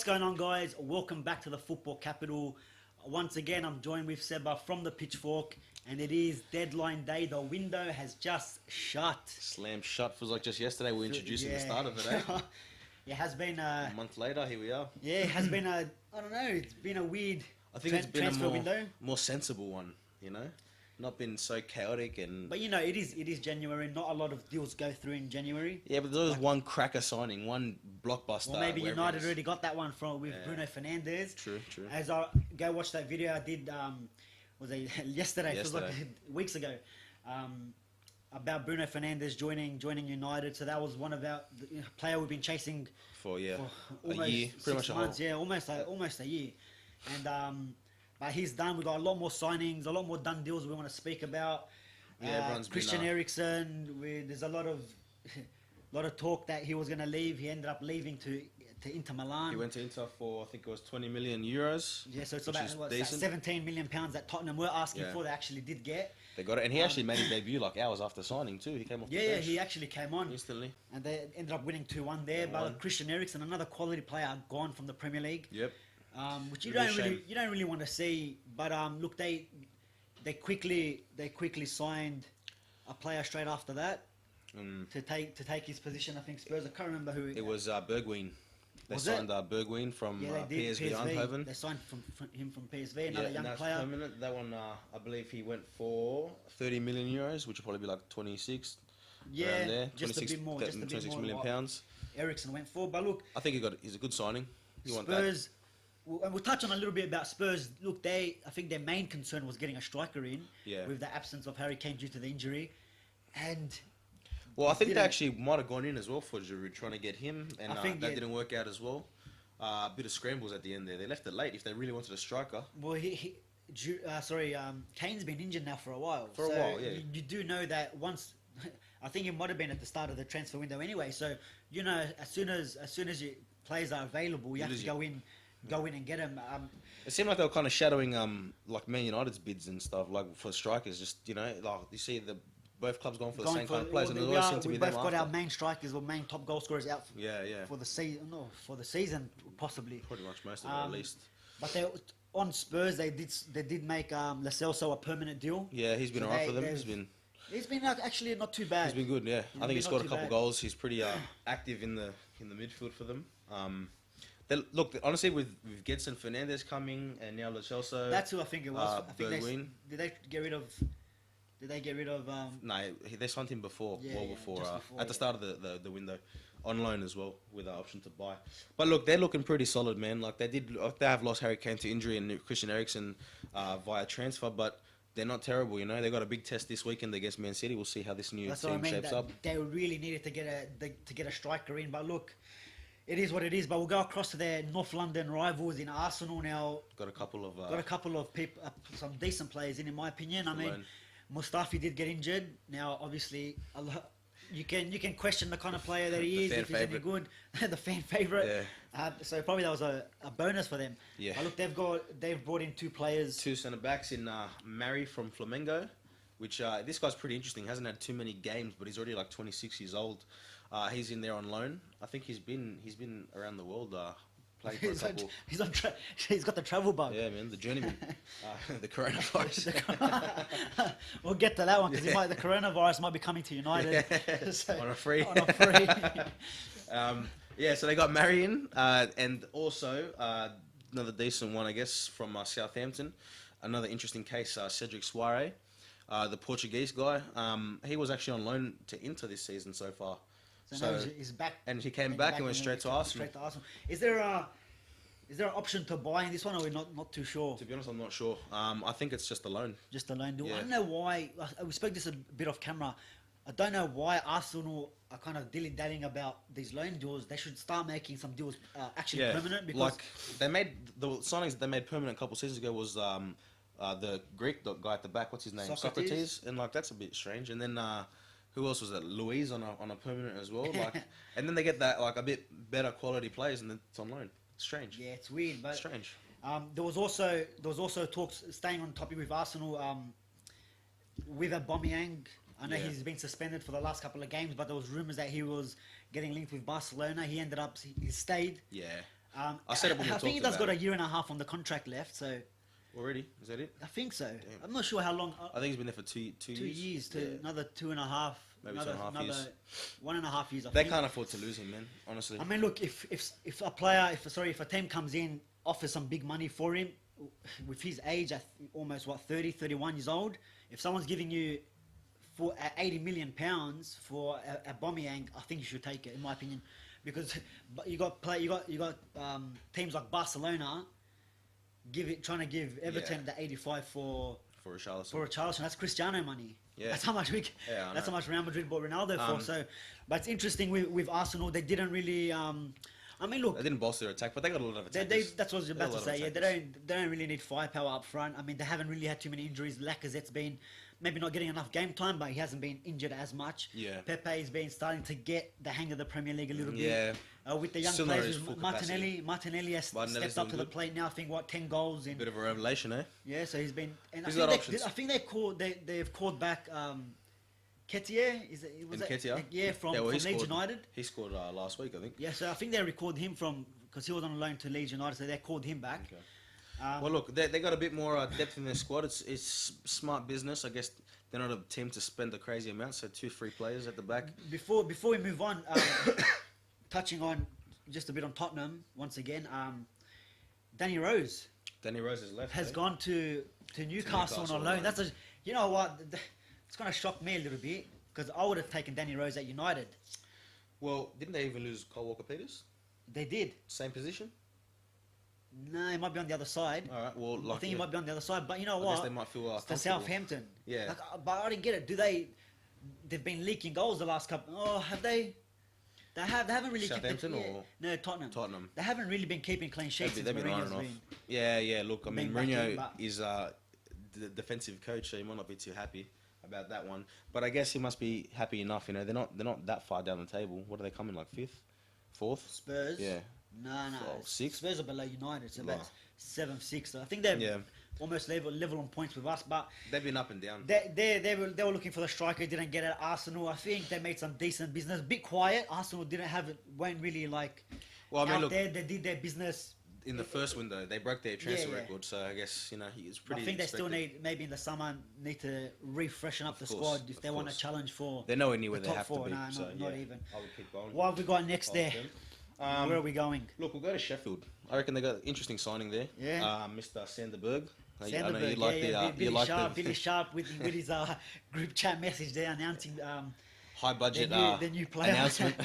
What's going on, guys? Welcome back to the Football Capital. Once again, I'm joined with Seba from the Pitchfork, and it is deadline day. The window has just shut. Slam shut. Feels like just yesterday we were introducing the start of it, eh? It has been a month later, here we are. Yeah, it has been I don't know, it's been a weird I think it's been transfer a window. more sensible one, you know? Not been so chaotic and... But, you know, it is January. Not a lot of deals go through in January. Yeah, but there was one cracker signing, one blockbuster. Well, maybe United already got that one with Bruno Fernandes. True. As I go watch that video I did, was it yesterday? Feels like weeks ago. About Bruno Fernandes joining United. So that was one of our player we've been chasing for almost a year, pretty much months. Yeah, almost a year. And but he's done. We've got a lot more signings, a lot more done deals we want to speak about. Everyone's Christian been, Eriksen. There's a lot of talk that he was going to leave. He ended up leaving to Inter Milan. He went to Inter for, I think it was 20 million euros. Yeah, so it's about 17 million pounds that Tottenham were asking for. They actually did get. They got it, and he actually made his debut like hours after signing too. He came off the bench. Yeah, he actually came on instantly, and they ended up winning 2-1 there. But Christian Eriksen, another quality player, gone from the Premier League. Yep. Which you don't really want to see. But look, they quickly signed a player straight after that to take his position. I think Spurs. I can't remember who it was. Bergwijn. They signed Bergwijn from PSV Eindhoven. They signed him from PSV, another young player. Permanent. That one, I believe he went for 30 million euros, which would probably be like 26. Yeah, around there. just 26, a bit more. Just 26 million pounds. Eriksen went for, but look, I think he's a good signing. Spurs. And we'll touch on a little bit about Spurs. Look, I think their main concern was getting a striker in with the absence of Harry Kane due to the injury. And well, I think they actually might have gone in as well for Giroud, trying to get him, and that didn't work out as well. A bit of scrambles at the end there. They left it late if they really wanted a striker. Well, Kane's been injured now for a while. Yeah. You do know that once. I think it might have been at the start of the transfer window anyway. So you know, as soon as your players are available, you have to go in and get them. It seemed like they were kind of shadowing like Man United's bids and stuff, like for strikers. Just like you see both clubs going for the same kind of players, and it always seemed to be them. We both got our main strikers or main top goal scorers out. For the season. No, for the season possibly. Pretty much most of it at least. But on Spurs, they did make Lo Celso a permanent deal. Yeah, he's been alright for them. He's been actually not too bad. He's been good. Yeah, I think he scored a couple goals. He's pretty active in the midfield for them. Look, honestly, with Gedson Fernandes coming and now Lo Celso, that's who I think it was. Bergwijn. Did they get rid of? No, they signed him before, at the start of the window, on loan as well with an option to buy. But look, they're looking pretty solid, man. Like they have lost Harry Kane to injury and Christian Eriksen via transfer, but they're not terrible. You know, they got a big test this weekend against Man City. We'll see how this new team shapes up. They really needed to get a striker in, but look. It is what it is, but we'll go across to their North London rivals in Arsenal now. Got a couple of people, some decent players in my opinion. I mean, Mustafi did get injured. Now, obviously, you can question the kind of player that he is, if he's any good. The fan favourite. Yeah. So probably that was a bonus for them. Yeah. But look, they've brought in two players. Two centre backs in Mari from Flamengo, which this guy's pretty interesting. Hasn't had too many games, but he's already like 26 years old. He's in there on loan. I think he's been around the world playing for a couple. He's got the travel bug. Yeah, man, the journeyman. The coronavirus. We'll get to that one because the coronavirus might be coming to United. Yeah. So, on a free. Yeah, so they got Marion and also another decent one, I guess, from Southampton. Another interesting case, Cedric, the Portuguese guy. He was actually on loan to Inter this season so far. So he's back, and he came back and went straight to Arsenal. Is there an option to buy in this one, or we're not too sure? To be honest, I'm not sure. I think it's just a loan. Just a loan deal. Yeah. I don't know why. We spoke this a bit off camera. I don't know why Arsenal are kind of dilly-dallying about these loan deals. They should start making some deals actually permanent. Because like they made the signings that they made permanent a couple of seasons ago was the Greek guy at the back. What's his name? Socrates. And like that's a bit strange. And then. Who else was it? Louise on a permanent as well. Like, and then they get that like a bit better quality players, and then it's on loan. It's strange. Yeah, it's weird, but strange. There was also talks staying on topic with Arsenal with Aubameyang. I know he's been suspended for the last couple of games, but there was rumours that he was getting linked with Barcelona. He stayed. Yeah. I said it when we I think he talked does got about a year and a half on the contract left, so already. Is that it? I think so. Damn. I'm not sure how long. I think he's been there for two years. To another 2.5, Maybe another 2.5 years. 1.5 years. They can't afford to lose him, man. Honestly. I mean, look, if a team comes in, offers some big money for him, with his age, almost 30, 31 years old, if someone's giving you for 80 million pounds for a Aubameyang, I think you should take it, in my opinion, because you got teams like Barcelona trying to give Everton the 85 for Richarlison. That's Cristiano money. Yeah. That's how much that's how much Real Madrid bought Ronaldo for. So, but it's interesting with Arsenal, they didn't really. I mean, look, they didn't bolster their attack, but they got a lot of attackers. That's what I was about to say. Yeah, they don't really need firepower up front. I mean, they haven't really had too many injuries. Lacazette's been maybe not getting enough game time, but he hasn't been injured as much. Yeah. Pepe's been starting to get the hang of the Premier League a little bit. Yeah. With the young Still players, Martinelli has stepped up to the plate now. I think 10 goals in. Bit of a revelation, eh? Yeah, so he's been. And he's got options. I think they've called back. Ketia, from Leeds United. He scored last week, I think. Yeah, so I think they recalled him because he was on loan to Leeds United, so they called him back. Okay. Well, look, they got a bit more depth in their squad. It's smart business. I guess they're not a team to spend a crazy amount, so 2 free players at the back. Before we move on, touching on just a bit on Tottenham once again, Danny Rose. Danny Rose has left. Has gone to Newcastle on loan. That's you know what. It's going to shock me a little bit because I would have taken Danny Rose at United. Well, didn't they even lose Cole Walker-Peters? They did. Same position? No, he might be on the other side. All right, well, I think he might be on the other side, but you know what? I guess they might feel it's to Southampton. Yeah. But I didn't get it. They've been leaking goals the last couple. Oh, have they? They haven't really. Southampton no, Tottenham. They haven't really been keeping clean sheets since Mourinho's been. Yeah. Look, I mean, Mourinho is the defensive coach, so he might not be too happy about that one, but I guess he must be happy enough. You know, they're not that far down the table. What are they coming, like 5th, 4th? Spurs. Yeah. No. 6th. Spurs are below United, so about 7th, 6th. So I think they're almost level on points with us, but they've been up and down. They were looking for the striker, didn't get it. Arsenal, I think they made some decent business. Bit quiet. Arsenal weren't really like. Well, I mean, out look, there. They did their business. In the first window, they broke their transfer record, so I guess, you know, he's pretty. I think they still maybe in the summer, to refreshen up the squad if they want to challenge for. They're nowhere near where they top have 4. to be. No, so, not even. I would keep going. What have we got next there? Where are we going? Look, we'll go to Sheffield. I reckon they got an interesting signing there. Yeah. Mr. Sander Berge. Sander Berge, Billy Sharp with his group chat message there announcing. High budget the new player announcement.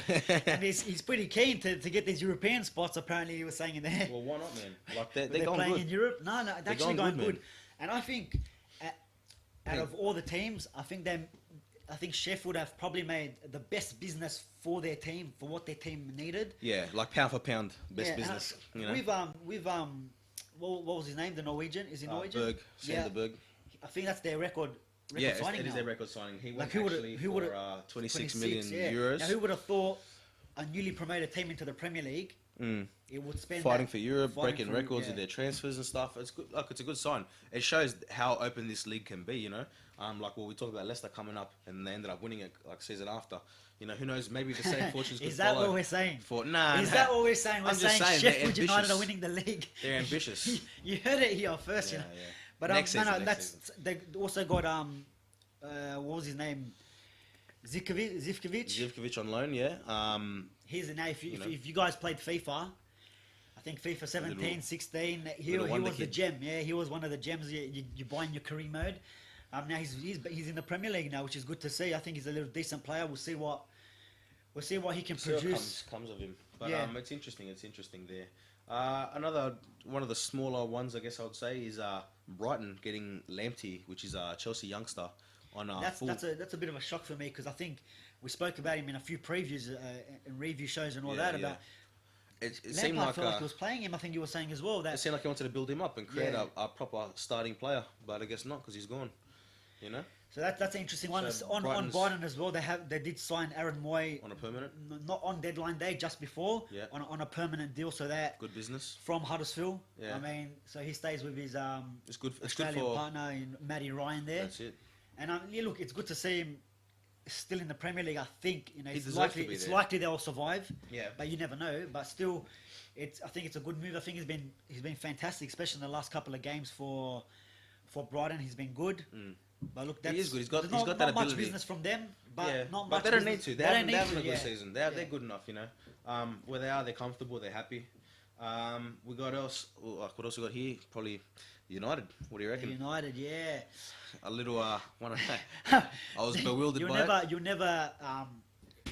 And he's pretty keen to get these European spots, apparently he was saying in there. Well, why not, man? Like they're going playing good. In Europe. No, they're actually going good. And I think out of all the teams, I think Sheffield have probably made the best business for their team, for what their team needed. Yeah, like pound for pound, best business. You know? What was his name? The Norwegian? Is he Norwegian? Berge, Sander Berge. I think that's their record signing. It is their record signing. He went for 26 million euros. Now, who would have thought a newly promoted team into the Premier League? It would spend fighting for Europe, breaking records with their transfers and stuff. It's good. Like, it's a good sign. It shows how open this league can be. You know, we talked about Leicester coming up and they ended up winning it like season after. You know, who knows? Maybe the same fortunes could follow. Is that what we're saying? Is that what we're saying? We're saying Sheffield United are winning the league. They're ambitious. You heard it here first, you know. Yeah. But they also got what was his name? Zivkovic on loan, yeah. Here's the name. If you guys played FIFA, I think FIFA 17, 16, he was the gem. Yeah, he was one of the gems you buy in your career mode. Now he's in the Premier League now, which is good to see. I think he's a little decent player. We'll see what he can produce. What comes of him. But it's interesting. It's interesting there. Another one of the smaller ones, I guess I would say, is Brighton getting Lamptey, which is a Chelsea youngster. That's a bit of a shock for me because I think we spoke about him in a few previews and review shows and all that about. It seemed like he was playing him. I think you were saying as well that it seemed like he wanted to build him up and create a proper starting player, but I guess not because he's gone. You know. So that's an interesting one. So on Brighton as well, they did sign Aaron Moy on a permanent, not on deadline day, just before on a permanent deal. So that good business from Huddersfield. Yeah. I mean, so he stays with his it's good Australian for partner in Matty Ryan there. That's it. And look, it's good to see him still in the Premier League, I think He it's deserves to be there. likely they'll survive. Yeah. But you never know. But still, I think it's a good move. I think he's been fantastic, especially in the last couple of games for Brighton. He's been good. But look, He is good. He's got that not ability. much business from them, but not much. But they don't business. need to. They're having a good yeah. season. They're good enough, you know. Where they are, they're comfortable. They're happy. We got else. Like what else we got here? Probably United. What do you reckon? United, yeah. A little one. I was bewildered by it. You'll never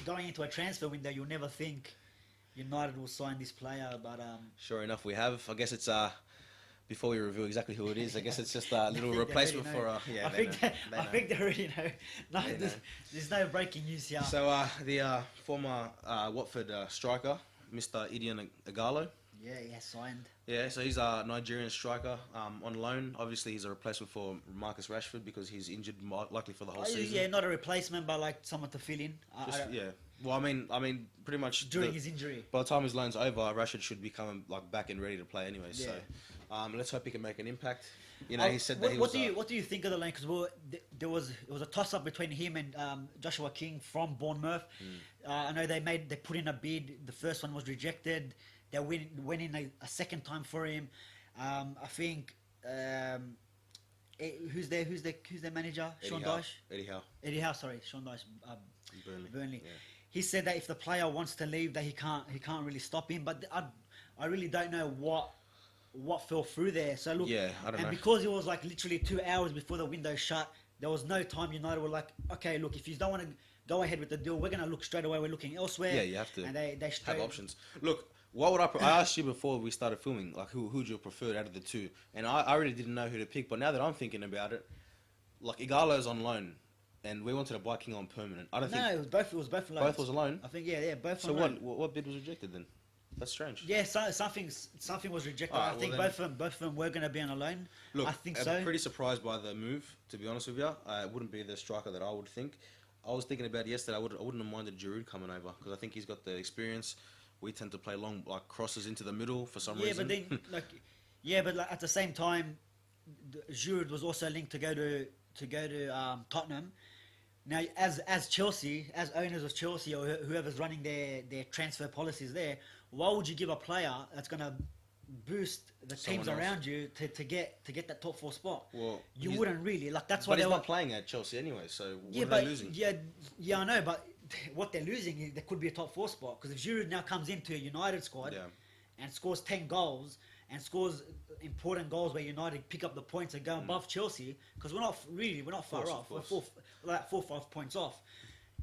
going into a transfer window. You'll never think United will sign this player, but Sure enough, we have. I guess it's before we reveal exactly who it is, I guess it's just a little replacement for. I think they already know. No, there's no breaking news here. So the former Watford striker, Mr. Ighalo. Yeah, he has signed. Yeah, so he's a Nigerian striker on loan. Obviously, he's a replacement for Marcus Rashford because he's injured, likely for the whole season. Yeah, not a replacement, but like someone to fill in. Yeah. Well, I mean, pretty much during his injury. By the time his loan's over, Rashford should be coming like back and ready to play anyway. Yeah. So, let's hope he can make an impact. You know, he said that what do you think of the loan? Because it was a toss up between him and Joshua King from Bournemouth. I know they put in a bid. The first one was rejected. They went in a second time for him. I think who's their manager? Sean Dyche. Eddie Howe. Sorry, Sean Dyche. Burnley. Yeah. He said that if the player wants to leave, that he can't really stop him. But I really don't know what fell through there. So look, I don't know. Because it was like literally 2 hours before the window shut, there was no time. United were like, okay, look, if you don't want to go ahead with the deal, we're gonna look straight away. We're looking elsewhere. Yeah, you have to. And they have options. Look. What would I asked you before we started filming, like who'd you prefer out of the two? And I really didn't know who to pick, but now that I'm thinking about it, like Ighalo's on loan, and we wanted to buy King on permanent. I don't think. No, it was both loans. Both was a loan. I think both. So what bid was rejected then? That's strange. Yeah, something was rejected. I think both of them were going to be on a loan. Look, I think so. I'm pretty surprised by the move. To be honest with you, it wouldn't be the striker that I would think. I was thinking about it yesterday. I wouldn't have minded Giroud coming over because I think he's got the experience. We tend to play long crosses into the middle for some reason. But at the same time, Giroud was also linked to go to Tottenham. Now, as Chelsea, as owners of Chelsea or whoever's running their transfer policies there, why would you give a player that's going to boost the teams around you to get that top 4 spot? Well, you wouldn't really That's why he's not playing at Chelsea anyway. So what are they losing? Yeah, I know, but what they're losing, there could be a top 4 spot because if Giroud now comes into a United squad and scores 10 goals and scores important goals where United pick up the points and go above Chelsea, because we're not far off. We're 4 or 5 points off.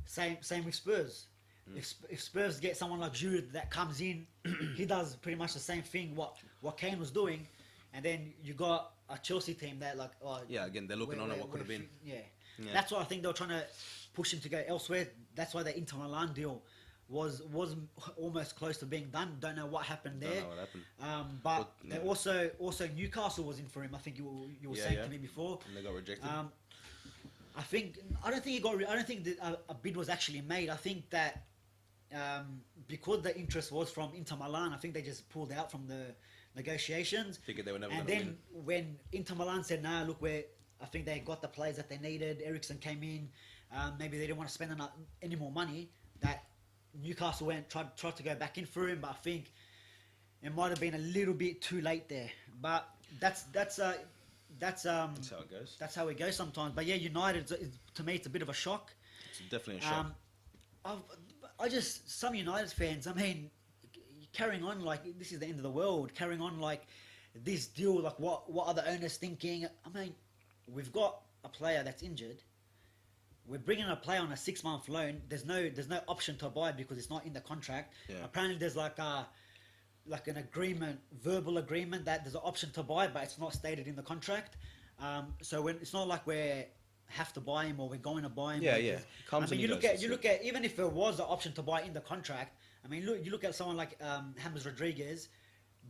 Same with Spurs. If Spurs get someone like Giroud that comes in, he does pretty much the same thing what Kane was doing, and then you got a Chelsea team that again they're looking on at what could have been. Yeah. That's why I think they were trying to push him to go elsewhere. That's why the Inter Milan deal was almost close to being done. Don't know what happened there. Don't know what happened. Also Newcastle was in for him. I think you were saying to me before. And they got rejected. I don't think that a bid was actually made. I think that because the interest was from Inter Milan, I think they just pulled out from the negotiations. Figured they were never going to win. And then when Inter Milan said, "Nah, look, I think they got the players that they needed. Eriksen came in. Maybe they didn't want to spend any more money." That Newcastle tried to go back in for him, but I think it might have been a little bit too late there. But that's how it goes. That's how it goes sometimes. But yeah, United, to me, it's a bit of a shock. It's definitely a shock. Some United fans, I mean, carrying on like this is the end of the world. Carrying on like this deal, like what are the owners thinking? I mean, we've got a player that's injured. We're bringing a player on a 6-month loan. There's no option to buy because it's not in the contract. Yeah. Apparently, there's like an agreement, verbal agreement that there's an option to buy, but it's not stated in the contract. So when it's not like we have to buy him or we're going to buy him. Yeah. You look at even if there was an option to buy in the contract. I mean, you look at someone like James Rodriguez,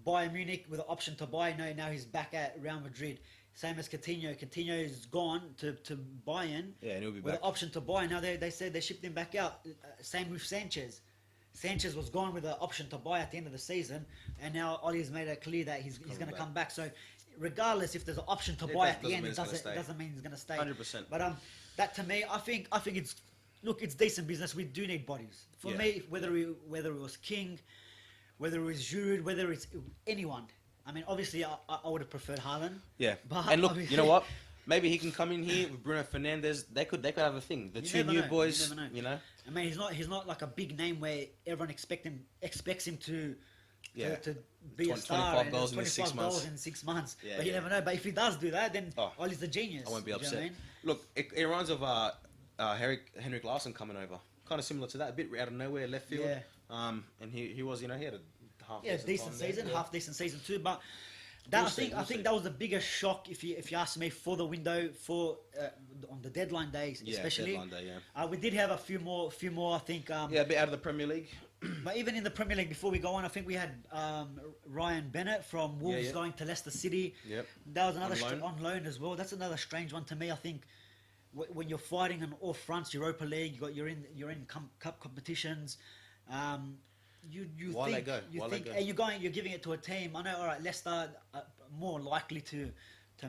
Bayern Munich with an option to buy. No, now he's back at Real Madrid. Same as Coutinho. Coutinho is gone to Bayern. Yeah, and he'll be with back. an option to buy. Now they said they shipped him back out. Same with Sanchez. Sanchez was gone with an option to buy at the end of the season, and now Ollie's made it clear that he's going to come back. So, regardless if there's an option to buy at the end, it doesn't mean he's going to stay. 100%. But that to me, I think it's look, it's decent business. We do need bodies. For me, whether it was King, whether it was Giroud, whether it's anyone. I mean, obviously, I would have preferred Haaland. Yeah. But And look, you know what? Maybe he can come in here with Bruno Fernandes. They could have a thing. The two new boys, you know. I mean, he's not like a big name where everyone expects him to be a star. 25 goals in 6 months. Goals in 6 months. Yeah, but you never know. But if he does do that, then he's the genius. I won't be upset. You know what I mean? Look, it reminds of Henrik Larsson coming over. Kind of similar to that, a bit out of nowhere, left field. Yeah. And he was, he had a half decent season, half decent season too. But that, I think that was the biggest shock if you ask me for the window for on the deadline days, especially. Deadline day, we did have a few more. I think. A bit out of the Premier League. But even in the Premier League, before we go on, I think we had Ryan Bennett from Wolves going to Leicester City. Yep. That was another on loan as well. That's another strange one to me. I think when you're fighting on all fronts, Europa League, you're in cup competitions. You you're giving it to a team. I know, all right, Leicester more likely to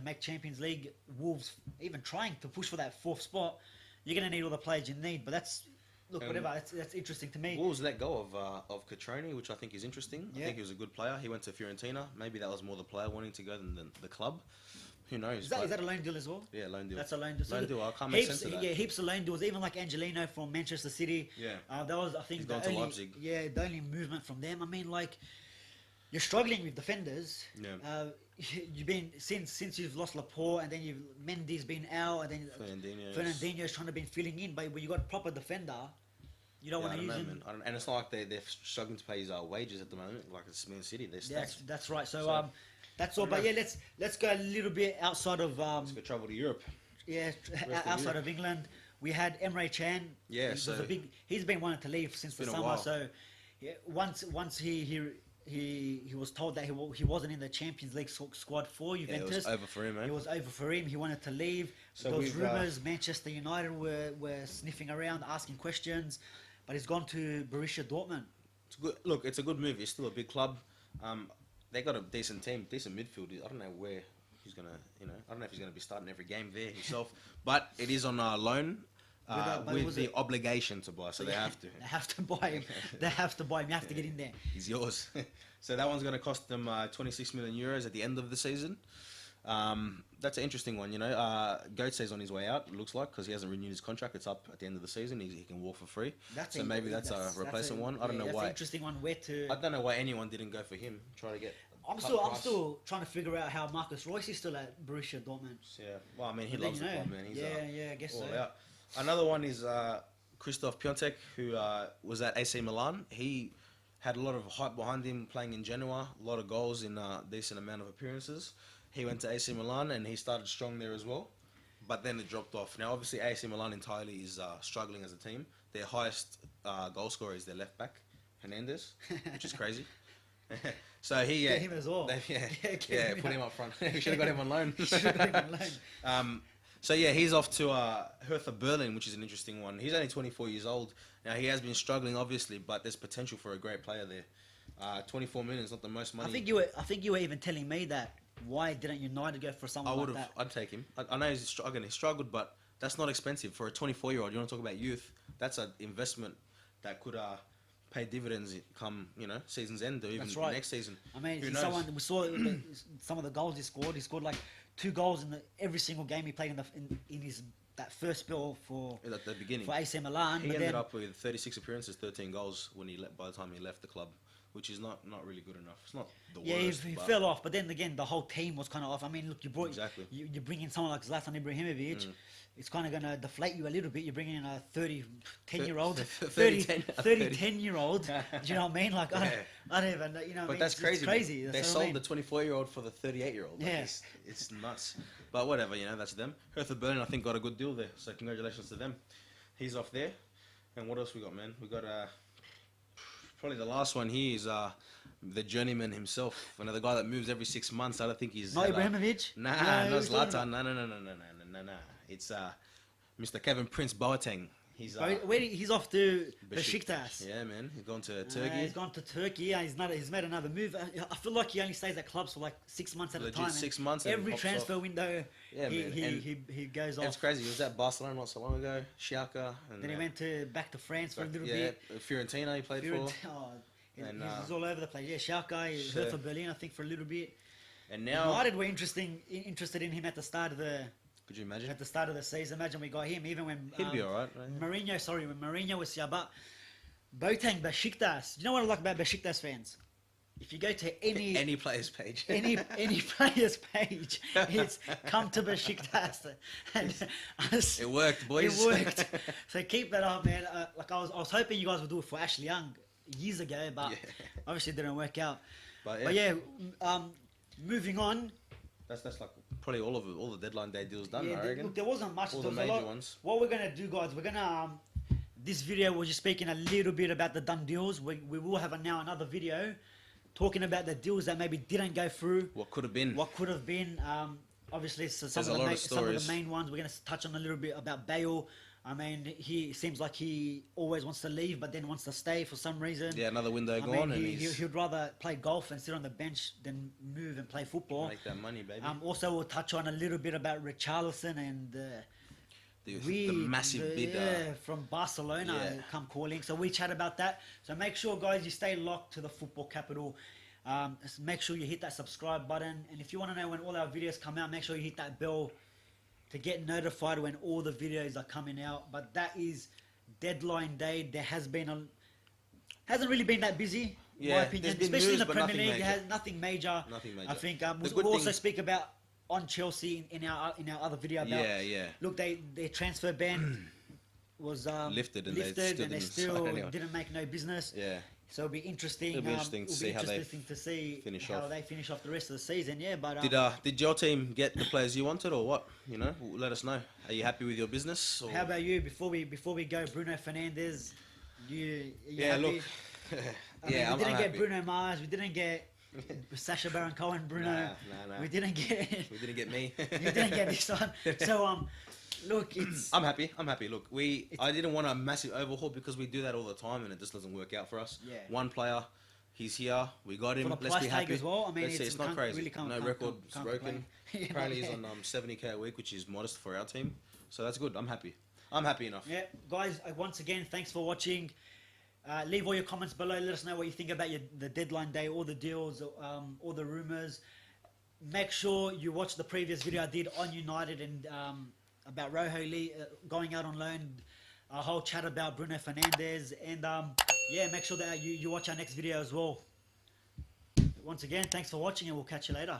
make Champions League. Wolves even trying to push for that 4th spot. You're going to need all the players you need, but that's whatever. That's interesting to me. Wolves let go of Catroni, which I think is interesting. I think he was a good player. He went to Fiorentina. Maybe that was more the player wanting to go than the club. Who knows? Is that a loan deal as well? Yeah, loan deal. That's a loan deal. Loan deal. I can't make sense of that. Yeah, heaps of loan deals. Even like Angelino from Manchester City. Yeah. That was, I think, He's gone to Leipzig. Yeah, the only movement from them. I mean, like, you're struggling with defenders. Yeah. You've been since you've lost Laporte, and then Mendy's been out, and then Fernandinho's trying to be filling in. But when you got a proper defender, you don't want to use him. And it's not like they're struggling to pay his wages at the moment, like it's Man City. That's right. So that's all. But yeah, let's go a little bit outside of. Let's go travel to Europe. Yeah, outside of England, we had Emre Can. Yeah, he's been wanting to leave since the summer. So once he was told that he wasn't in the Champions League squad for Juventus. It was over for him, man. It was over for him. He wanted to leave. So those rumours, Manchester United were sniffing around, asking questions, but he's gone to Borussia Dortmund. It's good. Look, it's a good move. It's still a big club. They got a decent team, decent midfield. I don't know where he's gonna, I don't know if he's gonna be starting every game there himself. But it is on loan with the obligation to buy, so they have to. They have to buy him. They have to buy him. You have to get in there. He's yours. So that one's gonna cost them 26 million euros at the end of the season. That's an interesting one, Götze's on his way out, it looks like, because he hasn't renewed his contract. It's up at the end of the season. He can walk for free. Maybe that's a replacement one. I don't know why. That's an interesting one. I don't know why anyone didn't go for him. Try to get. I'm still trying to figure out how Marcus Royce is still at Borussia Dortmund. Yeah, well, I mean, he loves the club, man. He's, I guess so. Out. Another one is Krzysztof Piątek, who was at AC Milan. He had a lot of hype behind him playing in Genoa, a lot of goals in a decent amount of appearances. He went to AC Milan and he started strong there as well, but then it dropped off. Now, obviously, AC Milan entirely is struggling as a team. Their highest goal scorer is their left back, Hernandez, which is crazy. So he get him as well. Put him up front. We should have got him on loan. So yeah, he's off to Hertha Berlin, which is an interesting one. He's only 24 years old. Now he has been struggling, obviously, but there's potential for a great player there. 24 million is not the most money. I think you were even telling me that. Why didn't United go for someone like that? I'd take him. I know he's struggled, but that's not expensive for a 24-year-old. You want to talk about youth? That's an investment that could pay dividends come season's end or even next season. I mean, we saw some of the goals he scored. He scored like 2 goals in every single game he played in his that first spell at the beginning for AC Milan. He ended up with 36 appearances, 13 goals by the time he left the club, which is not really good enough. It's not the worst. Yeah, he fell off, but then again, the whole team was kind of off. I mean, look, you bring in someone like Zlatan Ibrahimovic, it's kind of going to deflate you a little bit. You're bringing in a 10-year-old. Do you know what I mean? Like, I don't even, But that's crazy. It's crazy. They sold the 24-year-old for the 38-year-old. Yeah. It's nuts. But whatever, that's them. Hertha Berlin, I think, got a good deal there. So congratulations to them. He's off there. And what else we got, man? We got probably the last one here is the journeyman himself. The guy that moves every 6 months. I don't think he's... Not Ibrahimovic? Nah, not Zlatan. No. It's Mr. Kevin Prince Boateng. He's he's off to Besiktas. Yeah, man. He's gone to Turkey. He's gone to Turkey. Yeah, he's made another move. I feel like he only stays at clubs for like 6 months at a time. 6 months. Every transfer window, he goes off. It's crazy. He was at Barcelona not so long ago. Schalke. And then he went back to France for a little bit. Fiorentina he played for. He's all over the place. Yeah, Schalke. He hurt for Berlin, I think, for a little bit. And now United were interested in him at the start of the. Could you imagine? At the start of the season, imagine we got him, even when... He'd be alright, right? When Mourinho was here, but Boateng, Besiktas. You know what I like about Besiktas fans? If you go to any player's page. any player's page, it's come to Besiktas. And it worked, boys. It worked. So keep that up, man. Like I was hoping you guys would do it for Ashley Young years ago, but obviously it didn't work out. But yeah, moving on. That's like probably all the deadline day deals done. I reckon. Look, there wasn't much. All the major ones. What we're gonna do, guys, we're gonna this video we're just speaking a little bit about the done deals. We will have now another video talking about the deals that maybe didn't go through. What could have been. Obviously, so some of the main ones we're gonna touch on a little bit about Bale. I mean, he seems like he always wants to leave, but then wants to stay for some reason. Yeah, another window gone, and he'd rather play golf and sit on the bench than move and play football. Make that money, baby. Also, we'll touch on a little bit about Richarlison and the massive bid from Barcelona come calling. So we chat about that. So make sure, guys, you stay locked to the football capital. Make sure you hit that subscribe button, and if you want to know when all our videos come out, make sure you hit that bell to get notified when all the videos are coming out. But that is deadline day. There hasn't really been that busy, in my opinion, especially in the Premier League. There has nothing major. I think we'll also speak about on Chelsea in our other video about. Look, their transfer ban was lifted and they still didn't make no business. Yeah. So it'll be interesting. It'll be interesting to see how they finish off the rest of the season. Yeah, but did your team get the players you wanted, or what? You know, let us know. Are you happy with your business? Or? How about you? Before we go, Bruno Fernandes. You happy? Look. we didn't get Bruno Mars. We didn't get Sacha Baron Cohen. Bruno. No. We didn't get. We didn't get me. You didn't get this one. So look, I'm happy. Look, I didn't want a massive overhaul because we do that all the time and it just doesn't work out for us. Yeah. One player, he's here. We got him. Let's be happy as well. I mean, it's not crazy. Really no record broken. Apparently he's on 70k a week, which is modest for our team. So that's good. I'm happy. I'm happy enough. Yeah, guys. Once again, thanks for watching. Leave all your comments below. Let us know what you think about the deadline day, all the deals, all the rumours. Make sure you watch the previous video I did on United and about Rojo Lee going out on loan. A whole chat about Bruno Fernandes. And make sure that you watch our next video as well. Once again, thanks for watching and we'll catch you later.